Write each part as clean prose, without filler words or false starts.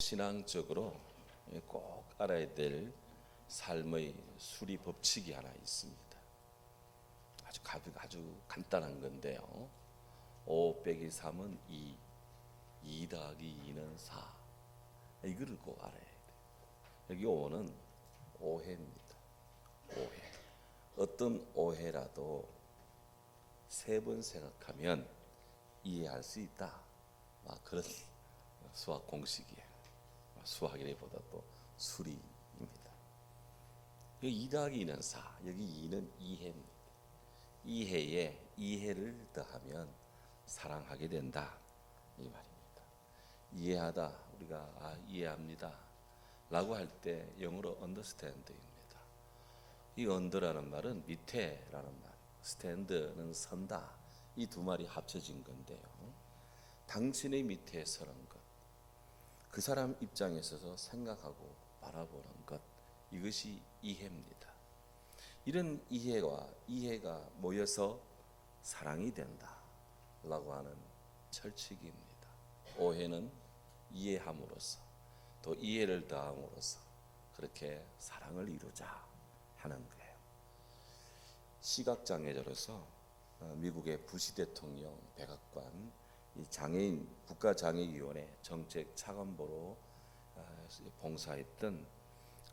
신앙적으로 꼭 알아야 될 삶의 수리 법칙이 하나 있습니다. 아주 간단한 건데요. 5 빼기 3은 2 더하기 2는 4. 이거를 꼭 알아야 돼요. 여기 5는 오해입니다. 오해. 어떤 오해라도 3번 생각하면 이해할 수 있다. 그런 수학 공식이에요. 수학이라기보다도 수리입니다. 여기 2 더하기 2는 4, 여기 2는 이해입니다. 이해에 이해를 더하면 사랑하게 된다, 이 말입니다. 이해하다, 우리가 이해합니다 라고 할 때 영어로 understand입니다. 이 under라는 말은 밑에라는 말, stand는 선다, 이 두 말이 합쳐진 건데요. 당신의 밑에 서는 것, 그 사람 입장에 서서 생각하고 바라보는 것, 이것이 이해입니다. 이런 이해가 모여서 사랑이 된다라고 하는 철칙입니다. 오해는 이해함으로써, 또 이해를 더함으로써 그렇게 사랑을 이루자 하는 거예요. 시각장애자로서 미국의 부시 대통령 백악관 장애인 국가장애위원회 정책 차관보로 봉사했던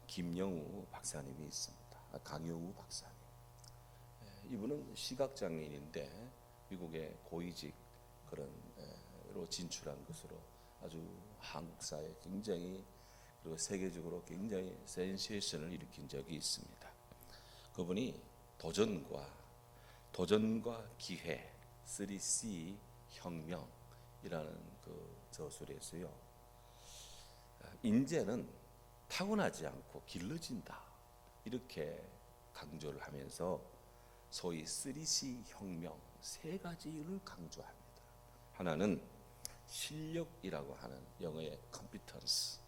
김영우 박사님이 있습니다. 강영우 박사님. 이분은 시각장애인인데 미국의 고위직 그런로 진출한 것으로 아주 한국사에 굉장히, 그리고 세계적으로 굉장히 센세이션을 일으킨 적이 있습니다. 그분이 도전과 기회 3C 혁명이라는 그 저술에 서요, 인재는 타고나지 않고 길러진다, 이렇게 강조를 하면서 소위 3C 혁명 3가지를 강조합니다. 하나는 실력이라고 하는 영어의 competence,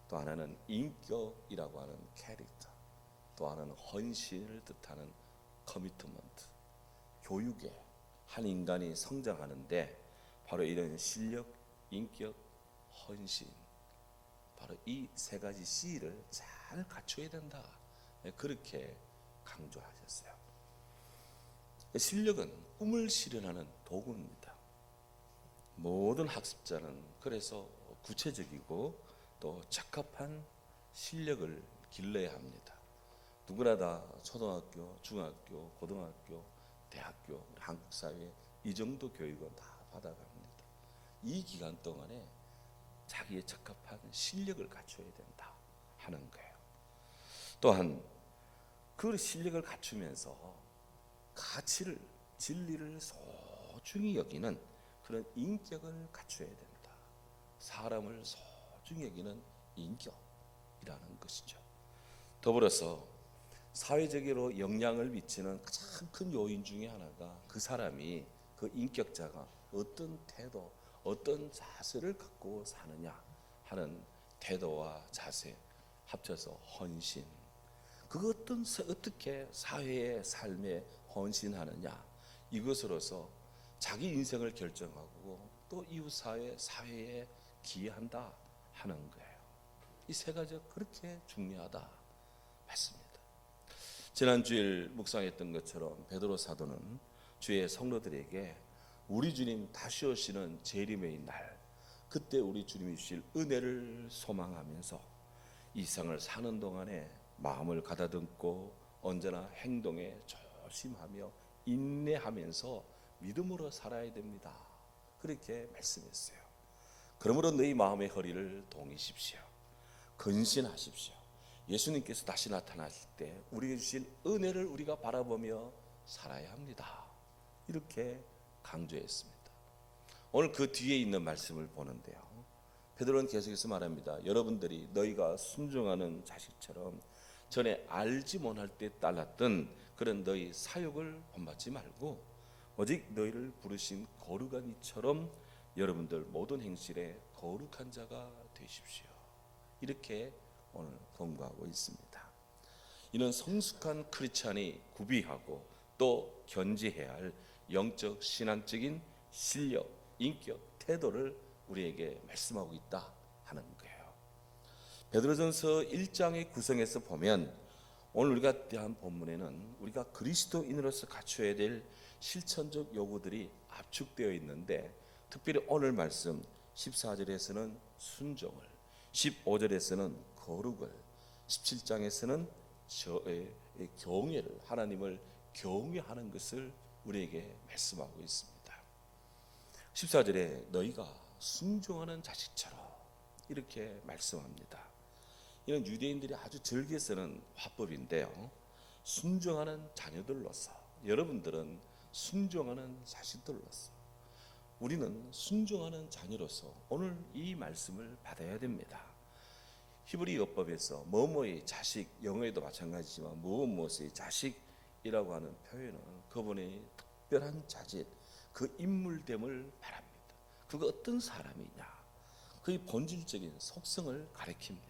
또 하나는 인격이라고 하는 character, 또 하나는 헌신을 뜻하는 commitment. 교육에 한 인간이 성장하는데 바로 이런 실력, 인격, 헌신, 바로 이 3가지 C를 잘 갖춰야 된다, 그렇게 강조하셨어요. 실력은 꿈을 실현하는 도구입니다. 모든 학습자는 그래서 구체적이고 또 적합한 실력을 길러야 합니다. 누구나 다 초등학교, 중학교, 고등학교, 대학교, 한국 사회에 이 정도 교육은 다 받아갑니다. 이 기간 동안에 자기의 적합한 실력을 갖춰야 된다 하는 거예요. 또한 그 실력을 갖추면서 가치를, 진리를 소중히 여기는 그런 인격을 갖춰야 된다. 사람을 소중히 여기는 인격이라는 것이죠. 더불어서 사회적으로 영향을 미치는 가장 큰 요인 중에 하나가 그 사람이, 그 인격자가 어떤 태도, 어떤 자세를 갖고 사느냐 하는 태도와 자세 합쳐서 헌신. 그 어떻게 사회의 삶에 헌신하느냐, 이것으로서 자기 인생을 결정하고 또 이웃 사회에 기여한다 하는 거예요. 이 3가지가 그렇게 중요하다 맞습니다. 지난 주일 묵상했던 것처럼 베드로 사도는 주의 성도들에게 우리 주님 다시 오시는 재림의 날, 그때 우리 주님이 주실 은혜를 소망하면서 이 세상을 사는 동안에 마음을 가다듬고 언제나 행동에 조심하며 인내하면서 믿음으로 살아야 됩니다, 그렇게 말씀했어요. 그러므로 너희 마음의 허리를 동이십시오. 근신하십시오. 예수님께서 다시 나타나실 때 우리에게 주신 은혜를 우리가 바라보며 살아야 합니다, 이렇게 강조했습니다. 오늘 그 뒤에 있는 말씀을 보는데요, 베드로는 계속해서 말합니다. 여러분들이 너희가 순종하는 자식처럼 전에 알지 못할 때 따랐던 그런 너희 사욕을 본받지 말고 오직 너희를 부르신 거룩한 이처럼 여러분들 모든 행실에 거룩한 자가 되십시오, 이렇게 오늘 권고하고 있습니다. 이는 성숙한 크리스찬이 구비하고 또 견지해야 할 영적 신앙적인 실력, 인격, 태도를 우리에게 말씀하고 있다 하는 거예요. 베드로전서 1장의 구성에서 보면 오늘 우리가 대한 본문에는 우리가 그리스도인으로서 갖춰야 될 실천적 요구들이 압축되어 있는데, 특별히 오늘 말씀 14절에서는 순종을, 15절에서는 거룩을, 17장에서는 경외를, 하나님을 경외하는 것을 우리에게 말씀하고 있습니다. 14절에 너희가 순종하는 자식처럼 이렇게 말씀합니다. 이는 유대인들이 아주 즐겨 쓰는 화법인데요, 순종하는 자녀들로서, 여러분들은 순종하는 자식들로서, 우리는 순종하는 자녀로서 오늘 이 말씀을 받아야 됩니다. 히브리어법에서 뭐뭐의 자식, 영어에도 마찬가지지만 무엇무엇의 자식이라고 하는 표현은 그분의 특별한 자질, 그 인물됨을 말합니다. 그가 어떤 사람이냐, 그의 본질적인 속성을 가리킵니다.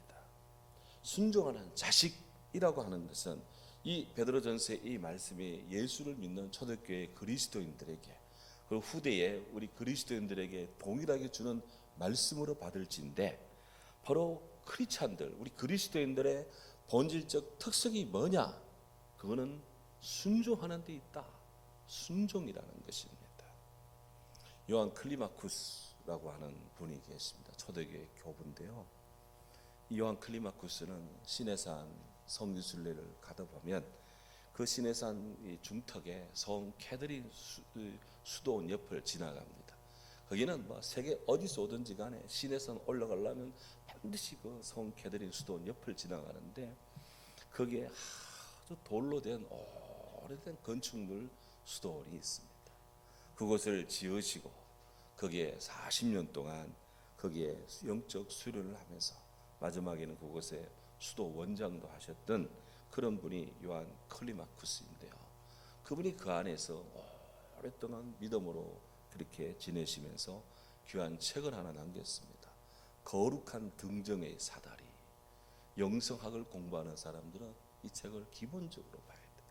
순종하는 자식이라고 하는 것은 이 베드로전서의 이 말씀이 예수를 믿는 초대교회 그리스도인들에게, 그리고 후대에 우리 그리스도인들에게 동일하게 주는 말씀으로 받을진데, 바로 크리스찬들, 우리 그리스도인들의 본질적 특성이 뭐냐? 그거는 순종하는 데 있다. 순종이라는 것입니다. 요한 클리마쿠스라고 하는 분이 계십니다. 초대교회 교부인데요, 이 요한 클리마쿠스는 시내산 성지순례를 가다 보면 그 시내산 중턱에 성 캐드린 수도원 옆을 지나갑니다. 거기는 뭐 세계 어디서 오든지 간에 시내산 올라가려면 반드시 그 성 캐드린 수도원 옆을 지나가는데, 거기에 아주 돌로 된 오래된 건축물 수도원이 있습니다. 그곳을 지으시고 거기에 40년 동안 거기에 영적 수련을 하면서 마지막에는 그곳에 수도 원장도 하셨던 그런 분이 요한 클리마쿠스인데요, 그분이 그 안에서 오랫동안 믿음으로 그렇게 지내시면서 귀한 책을 하나 남겼습니다. 거룩한 등정의 사다리. 영성학을 공부하는 사람들은 이 책을 기본적으로 봐야 돼요.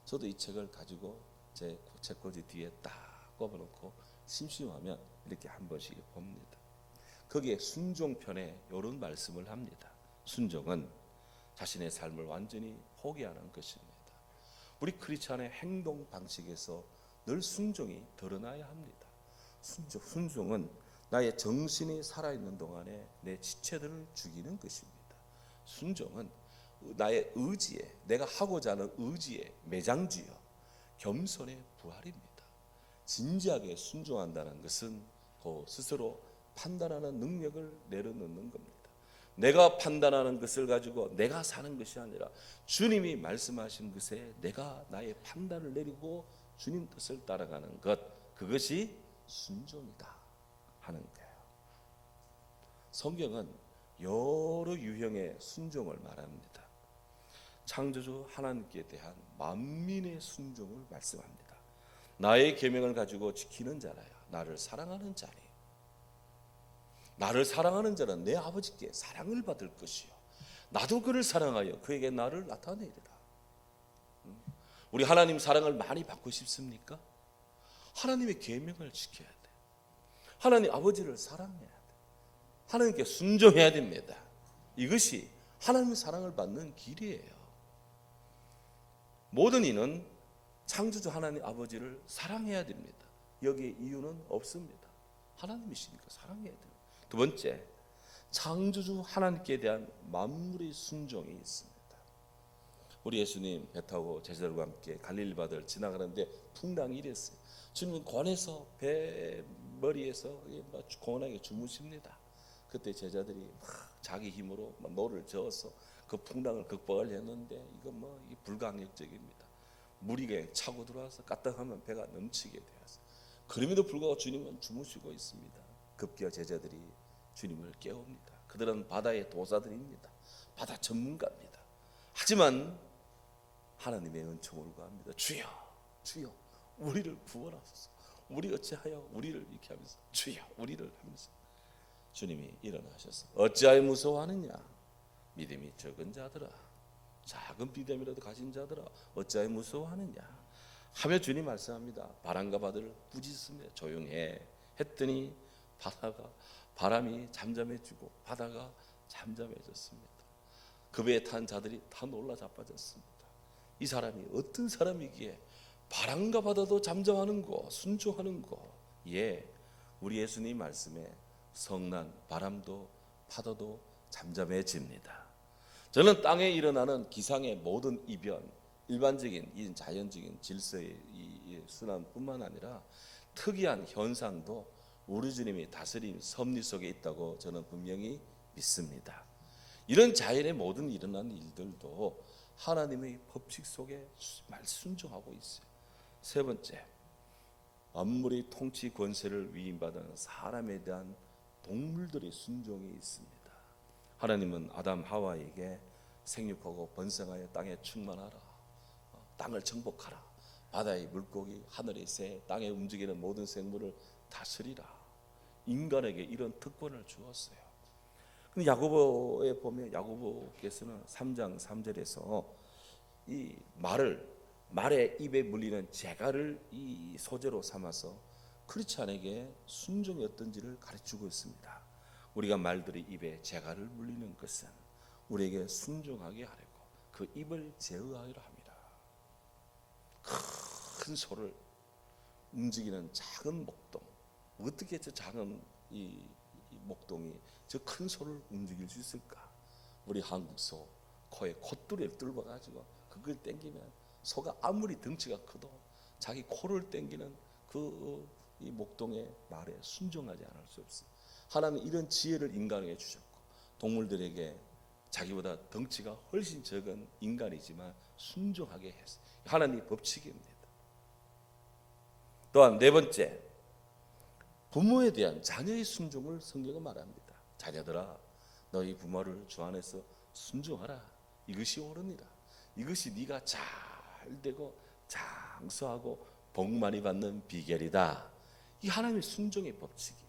저도 이 책을 가지고 제 책꽂이 뒤에 딱 꼽아놓고 심심하면 이렇게 한 번씩 봅니다. 거기에 순종편에 이런 말씀을 합니다. 순종은 자신의 삶을 완전히 포기하는 것입니다. 우리 크리스찬의 행동 방식에서 늘 순종이 드러나야 합니다. 순종은 나의 정신이 살아있는 동안에 내 지체들을 죽이는 것입니다. 순종은 나의 의지에, 내가 하고자 하는 의지에 매장지어 겸손의 부활입니다. 진지하게 순종한다는 것은 그 스스로 판단하는 능력을 내려놓는 겁니다. 내가 판단하는 것을 가지고 내가 사는 것이 아니라 주님이 말씀하신 것에 내가 나의 판단을 내리고 주님 뜻을 따라가는 것, 그것이 순종이다 하는 거예요. 성경은 여러 유형의 순종을 말합니다. 창조주 하나님께 대한 만민의 순종을 말씀합니다. 나의 계명을 가지고 지키는 자라야 나를 사랑하는 자니, 나를 사랑하는 자는 내 아버지께 사랑을 받을 것이요 나도 그를 사랑하여 그에게 나를 나타내리라. 우리 하나님 사랑을 많이 받고 싶습니까? 하나님의 계명을 지켜야 돼. 하나님 아버지를 사랑해야 돼. 하나님께 순종해야 됩니다. 이것이 하나님의 사랑을 받는 길이에요. 모든 이는 창조주 하나님 아버지를 사랑해야 됩니다. 여기에 이유는 없습니다. 하나님이시니까 사랑해야 됩니다. 두 번째, 창조주 하나님께 대한 만물의 순종이 있습니다. 우리 예수님 배 타고 제자들과 함께 갈릴리 바다를 지나가는데 풍랑이 이랬어요. 주님은 관에서 배 머리에서 고운하게 주무십니다. 그때 제자들이 막 자기 힘으로 노를 저어서 그 풍랑을 극복을 했는데 이건 이 불가항력적입니다. 물이 그냥 차고 들어와서 까딱하면 배가 넘치게 되었어요. 그럼에도 불구하고 주님은 주무시고 있습니다. 급기야 제자들이 주님을 깨웁니다. 그들은 바다의 도사들입니다. 바다 전문가입니다. 하지만 하나님의 은총을 구합니다. 주여, 주여, 우리를 구원하소서. 우리 어찌하여 우리를 이렇게 하면서 주여, 우리를 하면서 주님이 일어나셔서 어찌하여 무서워하느냐? 믿음이 적은 자들아, 작은 믿음이라도 가진 자들아, 어찌하여 무서워하느냐? 하며 주님 말씀합니다. 바람과 바다를 꾸짖습니다. 조용해 했더니 바람이 잠잠해지고 바다가 잠잠해졌습니다. 그 배에 탄 자들이 다 놀라 자빠졌습니다. 이 사람이 어떤 사람이기에 바람과 바다도 잠잠하는 거, 순종하는 거. 예, 우리 예수님 말씀에 성난 바람도 파도도 잠잠해집니다. 저는 땅에 일어나는 기상의 모든 이변, 일반적인 이 자연적인 질서의 이 순환뿐만 아니라 특이한 현상도 우리 주님이 다스림 섭리 속에 있다고 저는 분명히 믿습니다. 이런 자연의 모든 일어나는 일들도 하나님의 법칙 속에 순종하고 있어요. 세 번째, 만물의 통치 권세를 위임받은 사람에 대한 동물들의 순종이 있습니다. 하나님은 아담 하와에게 생육하고 번성하여 땅에 충만하라, 땅을 정복하라, 바다의 물고기, 하늘의 새, 땅에 움직이는 모든 생물을 다스리라, 인간에게 이런 특권을 주었어요. 근데 야고보에 보면 야고보께서는 3장 3절에서 이 말의 입에 물리는 재갈을 이 소재로 삼아서 크리스찬에게 순종이 어떤지를 가르치고 있습니다. 우리가 말들의 입에 재갈을 물리는 것은 우리에게 순종하게 하려고 그 입을 제어하려 합니다. 큰 소를 움직이는 작은 목동, 어떻게 저 작은 이 목동이 저 큰 소를 움직일 수 있을까? 우리 한국 소 코에 콧뚜레를 뚫어 가지고 그걸 당기면 소가 아무리 덩치가 커도 자기 코를 당기는 그 이 목동의 말에 순종하지 않을 수 없어요. 하나님은 이런 지혜를 인간에게 주셨고 동물들에게 자기보다 덩치가 훨씬 적은 인간이지만 순종하게 했어요. 하나님의 법칙입니다. 또한 네 번째, 부모에 대한 자녀의 순종을 성경은 말합니다. 자녀들아, 너희 부모를 주 안에서 순종하라. 이것이 옳으니라. 이것이 네가 잘 되고 장수하고 복 많이 받는 비결이다. 이 하나님의 순종의 법칙이에요.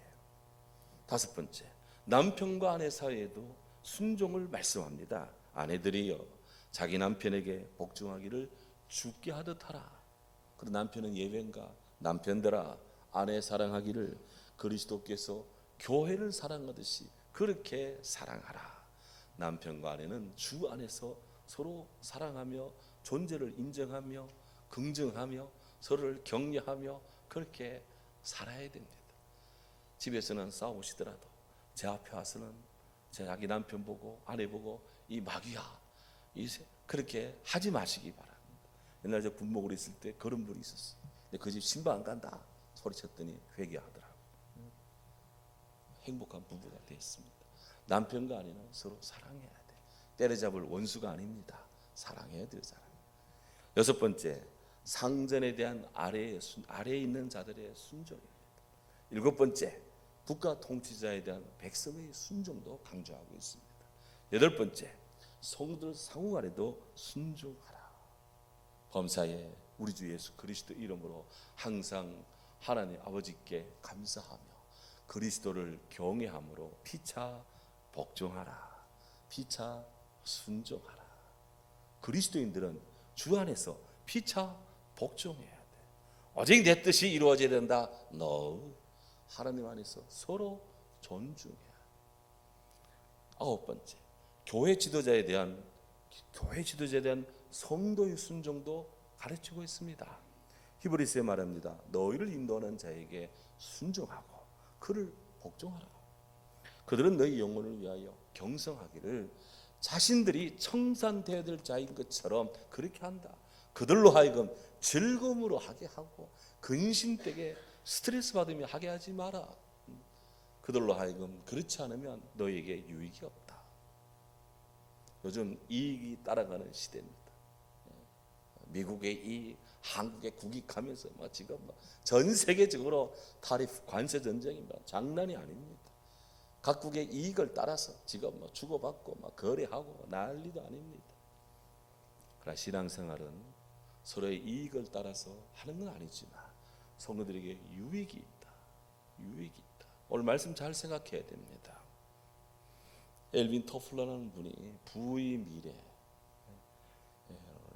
다섯 번째, 남편과 아내 사이에도 순종을 말씀합니다. 아내들이여 자기 남편에게 복종하기를 주께 하듯 하라. 그리고 남편은 예외인가? 남편들아 아내 사랑하기를 그리스도께서 교회를 사랑하듯이 그렇게 사랑하라. 남편과 아내는 주 안에서 서로 사랑하며 존재를 인정하며 긍정하며 서로를 격려하며 그렇게 살아야 됩니다. 집에서는 싸우시더라도 제 앞에 와서는 자기 남편 보고 아내 보고 이 마귀야 그렇게 하지 마시기 바랍니다. 옛날에 저 군목으로 있을 때 그런 분이 있었어요. 근데 그 집 신방 안 간다 소리쳤더니 회개하더라고요. 행복한 부부가 됐습니다. 남편과 아내는 서로 사랑해야 돼. 때려잡을 원수가 아닙니다. 사랑해야 돼요. 여섯 번째, 상전에 대한 아래에 있는 자들의 순종입니다. 일곱 번째, 국가 통치자에 대한 백성의 순종도 강조하고 있습니다. 여덟 번째, 성도들 상호 간에도 순종하라. 범사에 우리 주 예수 그리스도 이름으로 항상 하나님 아버지께 감사하며 그리스도를 경외함으로 피차 복종하라. 피차 순종하라. 그리스도인들은 주 안에서 피차 복종해야 돼. 오직 내 뜻이 이루어져야 된다. No. 하나님 안에서 서로 존중해야 돼. 아홉 번째, 교회 지도자에 대한 성도의 순종도 가르치고 있습니다. 히브리서에 말합니다. 너희를 인도하는 자에게 순종하고 그를 복종하라. 그들은 너희 영혼을 위하여 경성하기를 자신들이 청산되어야 될 자인 것처럼 그렇게 한다. 그들로 하여금 즐거움으로 하게 하고 근심되게 스트레스 받으며 하게 하지 마라. 그들로 하여금 그렇지 않으면 너에게 유익이 없다. 요즘 이익이 따라가는 시대입니다. 미국의 이익, 한국의 국익하면서 지금 전 세계적으로 타리프 관세 전쟁입니다. 장난이 아닙니다. 각국의 이익을 따라서 지금 주고받고 거래하고 난리도 아닙니다. 그러나 신앙생활은 서로의 이익을 따라서 하는 건 아니지만 성도들에게 유익이 있다. 오늘 말씀 잘 생각해야 됩니다. 엘빈 토플러라는 분이 부의 미래,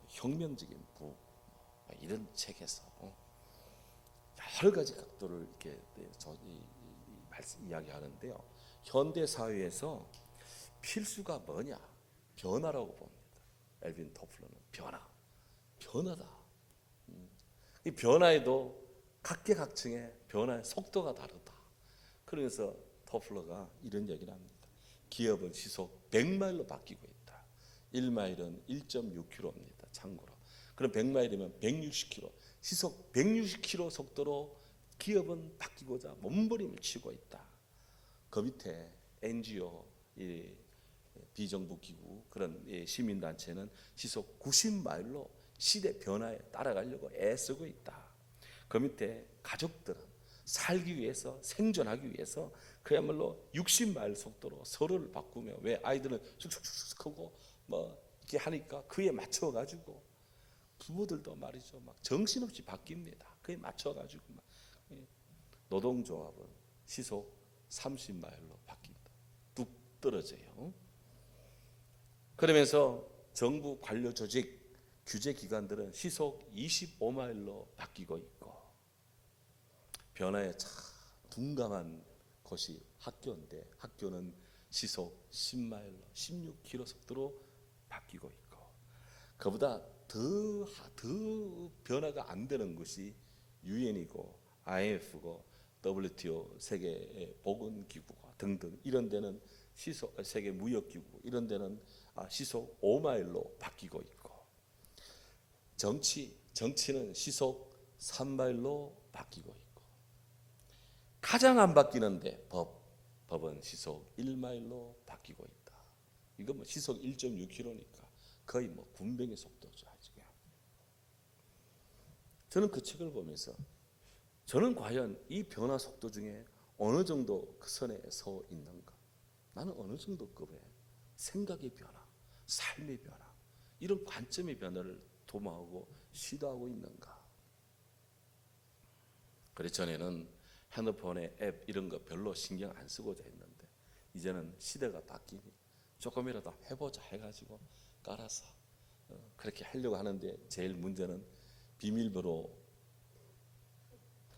혁명적인 부 이런 책에서 여러 가지 각도를 이렇게 말씀 이야기하는데요. 현대 사회에서 필수가 뭐냐? 변화라고 봅니다. 엘빈 토플러는 변화다. 이 변화에도 각계각층의 변화의 속도가 다르다. 그래서 토플러가 이런 얘기를 합니다. 기업은 시속 100마일로 바뀌고 있다. 1마일은 1.6km입니다. 참고로. 그럼 100마일이면 160km. 시속 160km 속도로 기업은 바뀌고자 몸부림을 치고 있다. 그 밑에 NGO, 비정부 기구, 그런 시민단체는 시속 90마일로 시대 변화에 따라가려고 애쓰고 있다. 그 밑에 가족들은 살기 위해서, 생존하기 위해서 그야말로 60마일 속도로 서로를 바꾸며, 왜 아이들은 쑥쑥쑥 하고 뭐 이렇게 하니까 그에 맞춰가지고, 부모들도 말이죠, 막 정신없이 바뀝니다. 그에 맞춰가지고 막. 노동조합은 시속 30마일로 바뀐다. 뚝 떨어져요. 그러면서 정부 관료 조직, 규제 기관들은 시속 25마일로 바뀌고 있고, 변화에 참 둔감한 곳이 학교인데, 학교는 시속 10마일로 16km 속도로 바뀌고 있고, 그보다 더 변화가 안 되는 것이 유엔이고 IMF고 WTO 세계 보건기구가 등등, 이런 데는 시속, 세계 무역기구 이런 데는 시속 5마일로 바뀌고 있고, 정치는 시속 3마일로 바뀌고 있고, 가장 안 바뀌는데 법은 시속 1마일로 바뀌고 있다. 이거 뭐 시속 1.6km니까 거의 뭐 군병의 속도죠. 지금 저는 그 책을 보면서, 저는 과연 이 변화 속도 중에 어느 정도 그 선에 서 있는가? 나는 어느 정도 급의 생각의 변화, 삶의 변화, 이런 관점의 변화를 도모하고 시도하고 있는가? 그래, 전에는 핸드폰에 앱 이런 거 별로 신경 안 쓰고자 했는데, 이제는 시대가 바뀌니 조금이라도 해보자 해가지고 깔아서 그렇게 하려고 하는데, 제일 문제는 비밀번호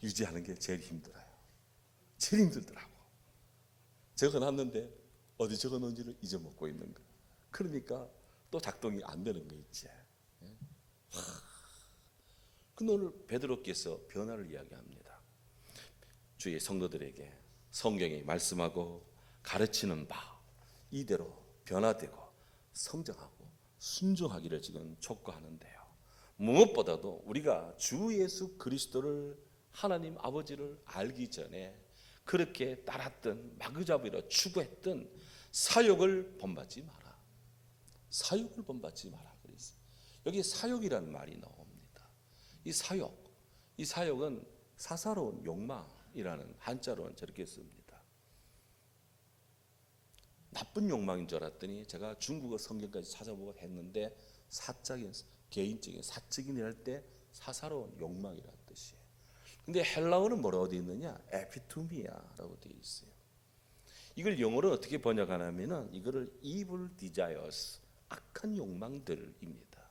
유지하는 게 제일 힘들어요. 제일 힘들더라고. 적어놨는데 어디 적어놓은지를 잊어먹고 있는 거야. 그러니까 또 작동이 안 되는 거 있지. 근데 오늘 베드로께서 변화를 이야기합니다. 주의 성도들에게 성경이 말씀하고 가르치는 바 이대로 변화되고 성장하고 순종하기를 지금 촉구하는데요. 무엇보다도 우리가 주 예수 그리스도를, 하나님 아버지를 알기 전에 그렇게 따랐던, 마구잡이로 추구했던 사욕을 본받지 마라. 사욕을 본받지 마라 그랬어요. 여기 사욕이라는 말이 나옵니다. 이 사욕은 사사로운 욕망이라는 한자로는 저렇게 씁니다. 나쁜 욕망인 줄 알았더니 제가 중국어 성경까지 찾아보고 했는데, 사적인, 개인적인, 사적인 할 때 사사로운 욕망이라는 뜻이에요. 근데 헬라어는 뭐라고 되어 있느냐? 에피투미아라고 되어 있어요. 이걸 영어로 어떻게 번역하냐면은, 이거를 evil desires, 악한 욕망들입니다.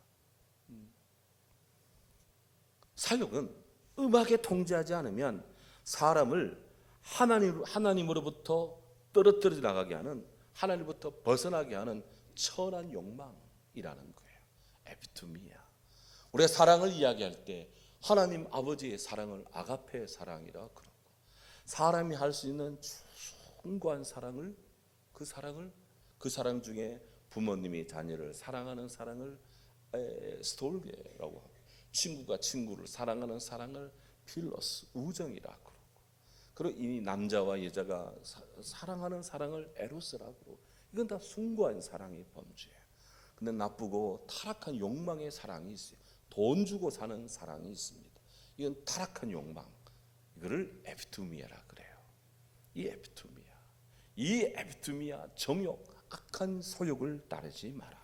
사욕은 음하게 통제하지 않으면 사람을 하나님으로부터 떨어뜨려 나가게 하는, 하나님부터 벗어나게 하는 천한 욕망이라는 거예요. 에피투미아. 우리가 사랑을 이야기할 때 하나님 아버지의 사랑을 아가페 사랑이라 그러고, 사람이 할 수 있는 숭고한 사랑을, 그 사랑 중에 부모님이 자녀를 사랑하는 사랑을 스톨게라고 하고, 친구가 친구를 사랑하는 사랑을 필로스, 우정이라 그러고, 그리고 이 남자와 여자가 사랑하는 사랑을 에로스라 그러고, 이건 다 숭고한 사랑의 범주예요. 근데 나쁘고 타락한 욕망의 사랑이 있어요. 돈 주고 사는 사랑이 있습니다. 이건 타락한 욕망. 이거를 에피투미아라 그래요. 이 에피투미아, 정욕, 악한 소욕을 따르지 마라.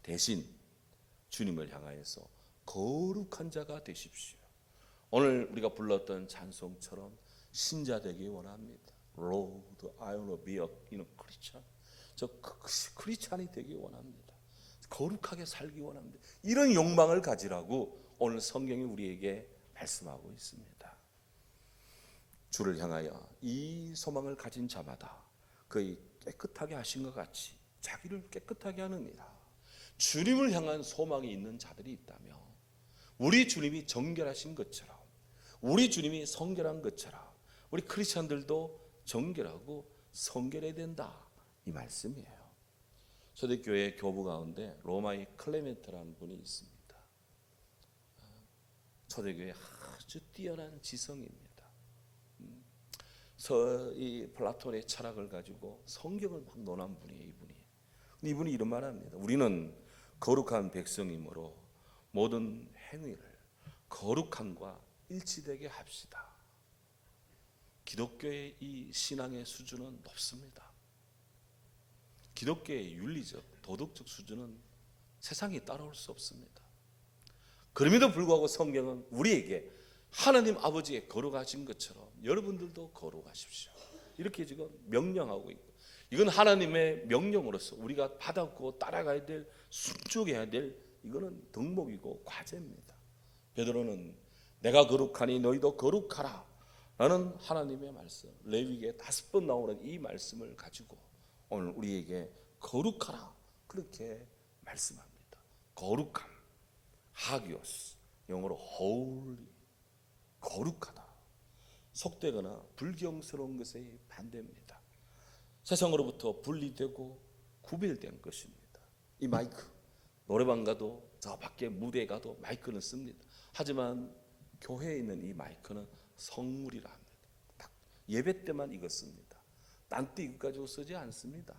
대신 주님을 향하여서 거룩한 자가 되십시오. 오늘 우리가 불렀던 찬송처럼 신자 되기 원합니다. Lord, I want to be a Christian. 저 크리스찬이 되기 원합니다. 거룩하게 살기 원합니다. 이런 욕망을 가지라고 오늘 성경이 우리에게 말씀하고 있습니다. 주를 향하여 이 소망을 가진 자마다 거의 깨끗하게 하신 것 같이 자기를 깨끗하게 하느니라. 주님을 향한 소망이 있는 자들이 있다며 우리 주님이 정결하신 것처럼, 우리 주님이 성결한 것처럼 우리 크리스천들도 정결하고 성결해야 된다, 이 말씀이에요. 초대교회 교부 가운데 로마의 클레멘트라는 분이 있습니다. 초대교회 아주 뛰어난 지성입니다. 이 플라톤의 철학을 가지고 성경을 막 논한 분이에요. 이분이 이런 말합니다. 우리는 거룩한 백성이므로 모든 행위를 거룩함과 일치되게 합시다. 기독교의 이 신앙의 수준은 높습니다. 기독교의 윤리적, 도덕적 수준은 세상이 따라올 수 없습니다. 그럼에도 불구하고 성경은 우리에게 하나님 아버지의 거룩하신 것처럼 여러분들도 거룩하십시오, 이렇게 지금 명령하고 있고, 이건 하나님의 명령으로서 우리가 받았고 따라가야 될, 순종해야 될, 이거는 덕목이고 과제입니다. 베드로는 내가 거룩하니 너희도 거룩하라 라는 하나님의 말씀, 레위기에 5번 나오는 이 말씀을 가지고 오늘 우리에게 거룩하라, 그렇게 말씀합니다. 거룩함, 하기오스, 영어로 holy, 거룩하다. 속되거나 불경스러운 것의 반대입니다. 세상으로부터 분리되고 구별된 것입니다. 이 마이크, 노래방 가도 저 밖에 무대에 가도 마이크는 씁니다. 하지만 교회에 있는 이 마이크는 성물이라 합니다. 딱 예배 때만 이거 씁니다. 딴 때 이거 가지고 쓰지 않습니다.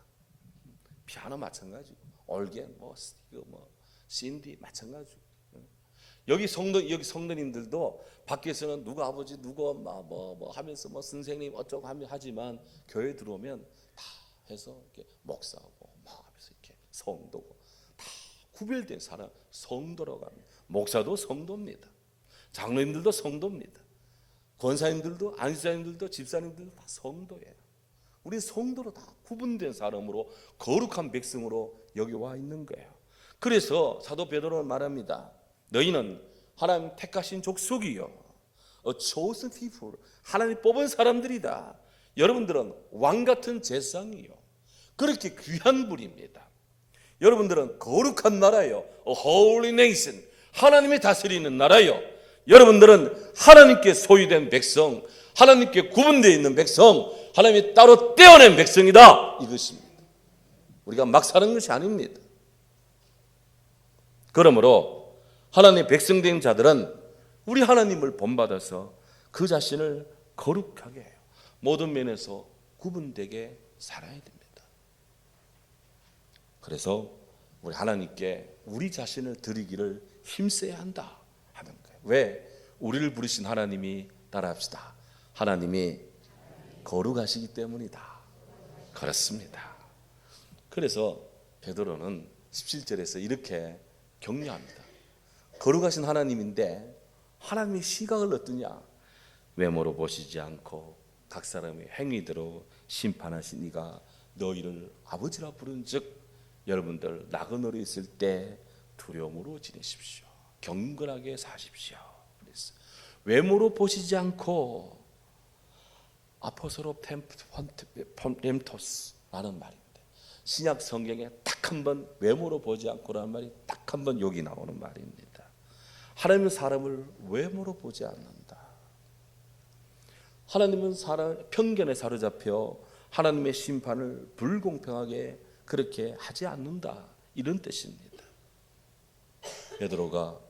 피아노 마찬가지고, 올겐, 스티그, 신디 마찬가지고. 여기 성도님들도 밖에서는 누구 아버지 누구 뭐 하면서 선생님 어쩌고 하지만 교회 들어오면 다 해서 이렇게 목사하고 하면서 이렇게 성도고 다 구별된 사람, 성도라고 합니다. 목사도 성도입니다. 장로님들도 성도입니다. 권사님들도, 안수사님들도, 집사님들도 다 성도예요. 우리 성도로 다 구분된 사람으로, 거룩한 백성으로 여기 와 있는 거예요. 그래서 사도 베드로는 말합니다. 너희는 하나님 택하신 족속이요, a chosen people, 하나님 뽑은 사람들이다. 여러분들은 왕같은 제사장이요, 그렇게 귀한 분입니다. 여러분들은 거룩한 나라요, a holy nation, 하나님이 다스리는 나라요. 여러분들은 하나님께 소유된 백성, 하나님께 구분되어 있는 백성, 하나님이 따로 떼어낸 백성이다, 이것입니다. 우리가 막 사는 것이 아닙니다. 그러므로 하나님의 백성된 자들은 우리 하나님을 본받아서 그 자신을 거룩하게 해요. 모든 면에서 구분되게 살아야 됩니다. 그래서 우리 하나님께 우리 자신을 드리기를 힘써야 한다 하는 거예요. 왜? 우리를 부르신 하나님이, 따라합시다, 하나님이 거룩하시기 때문이다. 그렇습니다. 그래서 베드로는 17절에서 이렇게 격려합니다. 거룩하신 하나님인데 하나님의 시각을 어떠냐? 외모로 보시지 않고 각 사람의 행위대로 심판하신 이가 너희를 아버지라 부른즉 여러분들 나그네로 있을 때 두려움으로 지내십시오. 경건하게 사십시오. 그래서 외모로 보시지 않고 아포스로 렘토스라는 말인데, 신약 성경에 딱 한 번 외모로 보지 않고라는 말이 딱 한 번 여기 나오는 말입니다. 하나님은 사람을 외모로 보지 않는다. 하나님은 사람 편견에 사로잡혀 하나님의 심판을 불공평하게 그렇게 하지 않는다, 이런 뜻입니다. 베드로가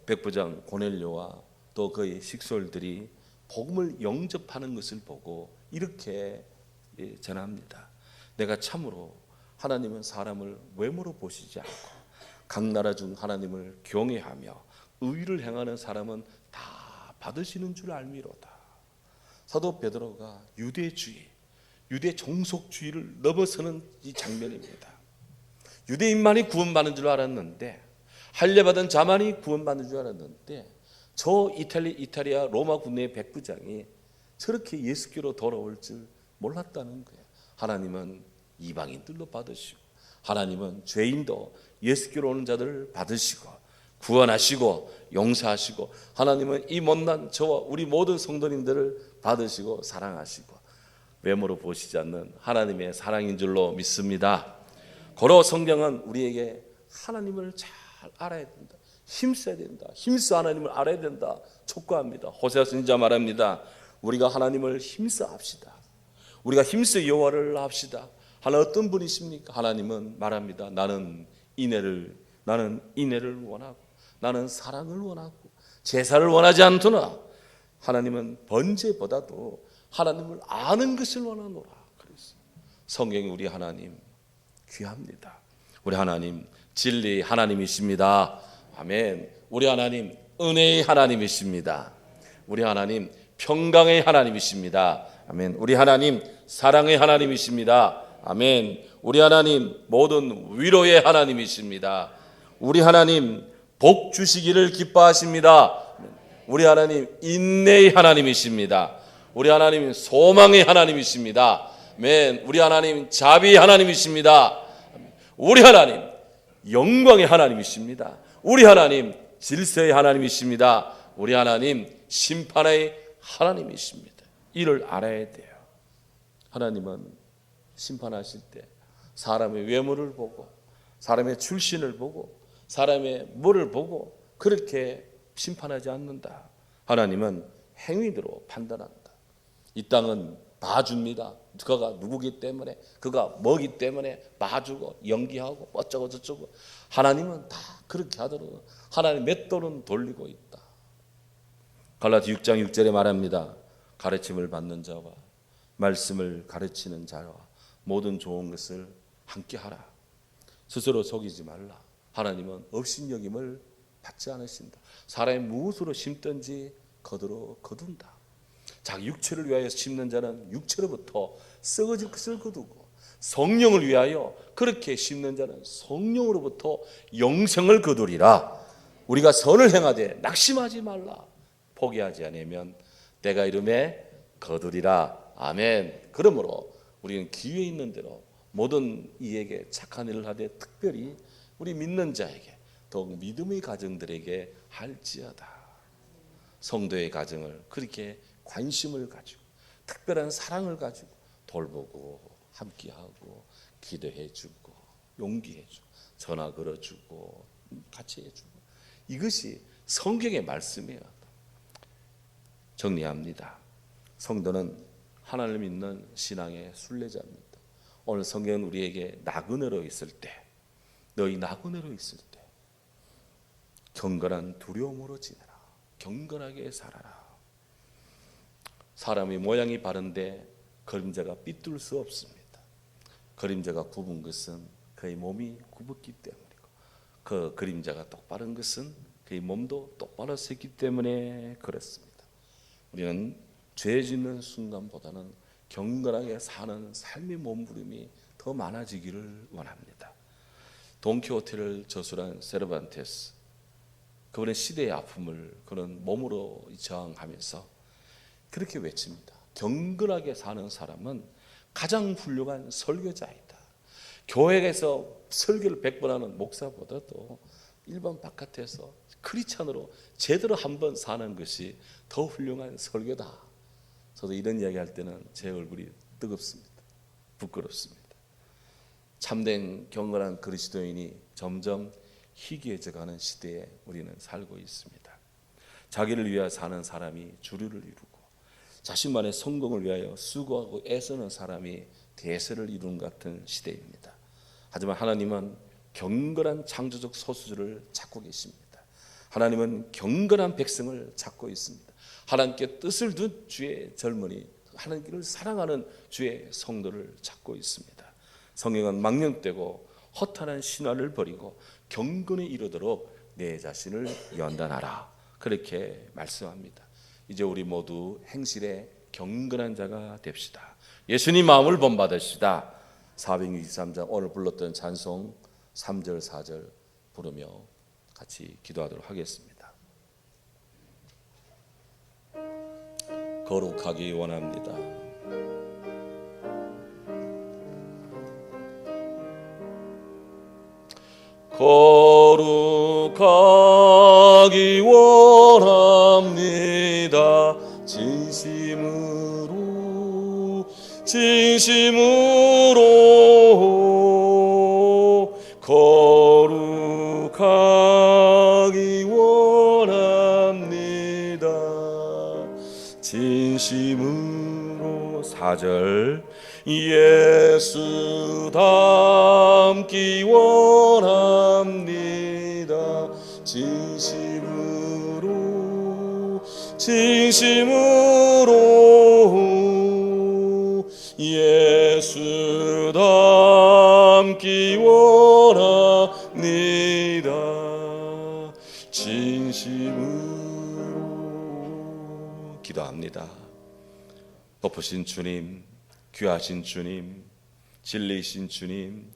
백부장 고넬료와 또 그의 식솔들이 복음을 영접하는 것을 보고 이렇게 전합니다. 내가 참으로 하나님은 사람을 외모로 보시지 않고 각 나라 중 하나님을 경외하며 의를 행하는 사람은 다 받으시는 줄 알미로다. 사도 베드로가 유대주의, 유대 종속주의를 넘어서는 이 장면입니다. 유대인만이 구원받는 줄 알았는데, 할례받은 자만이 구원받는 줄 알았는데, 저 이탈리아 로마 군대의 백부장이 저렇게 예수교로 돌아올 줄 몰랐다는 거예요. 하나님은 이방인들도 받으시고, 하나님은 죄인도 예수께로 오는 자들을 받으시고 구원하시고 용서하시고, 하나님은 이 못난 저와 우리 모든 성도님들을 받으시고 사랑하시고, 외모로 보시지 않는 하나님의 사랑인 줄로 믿습니다. 고로 성경은 우리에게 하나님을 잘 알아야 된다, 힘써야 된다, 힘써 하나님을 알아야 된다 촉구합니다. 호세아 선지자 말합니다. 우리가 하나님을 힘써 합시다. 우리가 힘써 여호와를 합시다. 하나 어떤 분이십니까? 하나님은 말합니다. 나는 인애를 원하고, 나는 사랑을 원하고, 제사를 원하지 않더나 하나님은 번제보다도 하나님을 아는 것을 원하노라. 그래서 성경이 우리 하나님 귀합니다. 우리 하나님 진리 하나님이십니다. 아멘. 우리 하나님 은혜의 하나님이십니다. 우리 하나님 평강의 하나님이십니다. 아멘. 우리 하나님 사랑의 하나님이십니다. 아멘. 우리 하나님 모든 위로의 하나님이십니다. 우리 하나님 복 주시기를 기뻐하십니다. 우리 하나님 인내의 하나님이십니다. 우리 하나님 소망의 하나님이십니다. 아멘. 우리 하나님 자비의 하나님이십니다. 우리 하나님 영광의 하나님이십니다. 우리 하나님 질서의 하나님이십니다. 우리 하나님 심판의 하나님이십니다. 이를 알아야 돼요. 하나님은 심판하실 때 사람의 외모를 보고, 사람의 출신을 보고, 사람의 뭐를 보고 그렇게 심판하지 않는다. 하나님은 행위대로 판단한다. 이 땅은 봐줍니다. 그가 누구기 때문에, 그가 뭐기 때문에 봐주고 연기하고 어쩌고 저쩌고. 하나님은 다 그렇게 하도록 하나님 맷돌은 돌리고 있다. 갈라디 6장 6절에 말합니다. 가르침을 받는 자와 말씀을 가르치는 자와 모든 좋은 것을 함께 하라. 스스로 속이지 말라. 하나님은 업신여김을 받지 않으신다. 사람이 무엇으로 심든지 거두러 거둔다. 자기 육체를 위하여 심는 자는 육체로부터 썩어질 것을 거두고, 성령을 위하여 그렇게 심는 자는 성령으로부터 영생을 거두리라. 우리가 선을 행하되 낙심하지 말라. 포기하지 않으면 때가 이름에 거두리라. 아멘. 그러므로 우리는 기회 있는 대로 모든 이에게 착한 일을 하되 특별히 우리 믿는 자에게, 더욱 믿음의 가정들에게 할지어다. 성도의 가정을 그렇게 관심을 가지고 특별한 사랑을 가지고 돌보고 함께하고 기도해주고 용기해주고 전화 걸어주고 같이 해주고, 이것이 성경의 말씀이에요. 정리합니다. 성도는 하나님을 믿는 신앙의 순례자입니다. 오늘 성경은 우리에게 나그네로 있을 때, 너희 나그네로 있을 때 경건한 두려움으로 지내라. 경건하게 살아라. 사람의 모양이 바른데 그림자가 삐뚤 수 없습니다. 그림자가 굽은 것은 그의 몸이 굽었기 때문이고, 그 그림자가 똑바른 것은 그의 몸도 똑바로 섰기 때문에 그렇습니다. 우리는 죄 짓는 순간보다는 경건하게 사는 삶의 몸부림이 더 많아지기를 원합니다. 돈키호테를 저술한 세르반테스, 그분의 시대의 아픔을 그런 몸으로 저항하면서 그렇게 외칩니다. 경건하게 사는 사람은 가장 훌륭한 설교자이다. 교회에서 설교를 100번 하는 목사보다도 일반 바깥에서 크리스찬으로 제대로 한번 사는 것이 더 훌륭한 설교다. 저도 이런 이야기 할 때는 제 얼굴이 뜨겁습니다. 부끄럽습니다. 참된 경건한 그리스도인이 점점 희귀해져가는 시대에 우리는 살고 있습니다. 자기를 위하여 사는 사람이 주류를 이루고, 자신만의 성공을 위하여 수고하고 애쓰는 사람이 대세를 이루는 같은 시대입니다. 하지만 하나님은 경건한 창조적 소수들을 찾고 계십니다. 하나님은 경건한 백성을 찾고 있습니다. 하나님께 뜻을 둔 주의 젊은이, 하나님을 사랑하는 주의 성도를 찾고 있습니다. 성경은 망령되고 허탄한 신화를 버리고 경건에 이르도록 내 자신을 연단하라, 그렇게 말씀합니다. 이제 우리 모두 행실에 경건한 자가 됩시다. 예수님 마음을 본받으시다. 463장 오늘 불렀던 찬송 3절 4절 부르며 같이 기도하도록 하겠습니다. 거룩하기 원합니다. 거룩하기 원합니다. 진심으로 진심으로 거룩하기 원합니다. 진심으로 4절 예수 닮기 원합니다. 진심으로 예수 닮기 원합니다. 진심으로 기도합니다. 높으신 주님, 귀하신 주님, 진리이신 주님,